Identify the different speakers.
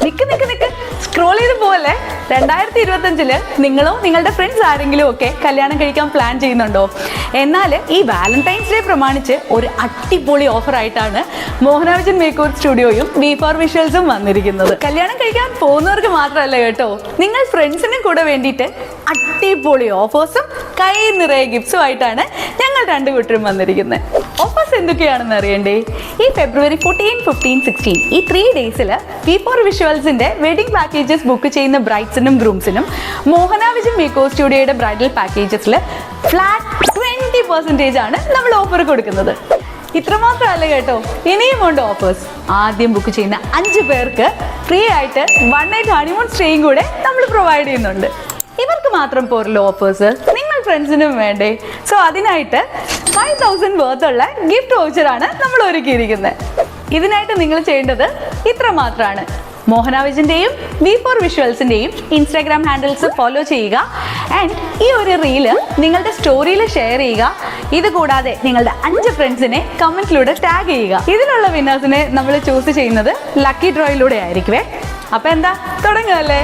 Speaker 1: നിക്ക് scroll ചെയ്ത് പോലെ 2025 നിങ്ങളോ നിങ്ങളുടെ ഫ്രണ്ട്സ് ആരെങ്കിലും ഒക്കെ കല്യാണം കഴിക്കാൻ പ്ലാൻ ചെയ്യുന്നുണ്ടോ? എന്നാൽ ഈ വാലന്റൈൻസ് ഡേ പ്രമാണിച്ച് ഒരു അടിപൊളി ഓഫർ ആയിട്ടാണ് മോഹന വിജൻ മേക്ക് ഓവർ സ്റ്റുഡിയോയും V4 വിഷ്വൽസും വന്നിരിക്കുന്നത്. കല്യാണം കഴിക്കാൻ പോകുന്നവർക്ക് മാത്രമല്ല കേട്ടോ, നിങ്ങൾ ഫ്രണ്ട്സിനും കൂടെ വേണ്ടിയിട്ട് അടിപൊളി ഓഫേഴ്സും കൈ നിറയെ ഗിഫ്റ്റ്സും ആയിട്ടാണ് ഞങ്ങൾ രണ്ടു കൂട്ടരും വന്നിരിക്കുന്നത്. ഓഫേഴ്സ് എന്തൊക്കെയാണെന്ന് അറിയണ്ടേ? ഈ ഫെബ്രുവരി 14, 15, 16 ഈ 3 ഡേയ്സിൽ V4 വിഷ്വൽസിന്റെ വെഡിങ് പാക്കേജസ് ബുക്ക് ചെയ്യുന്ന ബ്രൈഡ്സിനും ഗ്രൂംസിനും മോഹന വിജൻ മേക്ക് ഓവർ സ്റ്റുഡിയോയുടെ ബ്രൈഡൽ പാക്കേജസിൽ ഫ്ലാറ്റ് 20% ആണ് നമ്മൾ ഓഫർ കൊടുക്കുന്നത്. ഇത്രമാത്രമല്ല കേട്ടോ, ഇനിയും ഉണ്ട് ഓഫേഴ്സ്. ആദ്യം ബുക്ക് ചെയ്യുന്ന 5 പേർക്ക് ഫ്രീ ആയിട്ട് 1 നൈറ്റ് ഹണിമൂൺ സ്റ്റേയും കൂടെ നമ്മൾ പ്രൊവൈഡ് ചെയ്യുന്നുണ്ട്. ഇവർക്ക് മാത്രം പോരല്ലോ ഓഫേഴ്സ്, നിങ്ങൾ ഫ്രണ്ട്സിനും വേണ്ടേ? സോ അതിനായിട്ട് 5000 വർത്തുള്ള ഗിഫ്റ്റ് വൗച്ചറാണ് നമ്മൾ ഒരുക്കിയിരിക്കുന്നത്. ഇതിനായിട്ട് നിങ്ങൾ ചെയ്യേണ്ടത് ഇത്ര മാത്രമാണ്. മോഹന വിജന്റെയും V4 വിഷ്വൽസിന്റെയും ഇൻസ്റ്റാഗ്രാം ഹാൻഡിൽസ് ഫോളോ ചെയ്യുക ആൻഡ് ഈ ഒരു റീല് നിങ്ങളുടെ സ്റ്റോറിയിൽ ഷെയർ ചെയ്യുക. ഇത് കൂടാതെ നിങ്ങളുടെ 5 ഫ്രണ്ട്സിനെ കമന്റിലൂടെ ടാഗ് ചെയ്യുക. ഇതിലുള്ള വിന്നേഴ്സിനെ നമ്മൾ ചൂസ് ചെയ്യുന്നത് ലക്കി ഡ്രോയിലൂടെ ആയിരിക്കുമേ. അപ്പൊ എന്താ, തുടങ്ങുകയല്ലേ?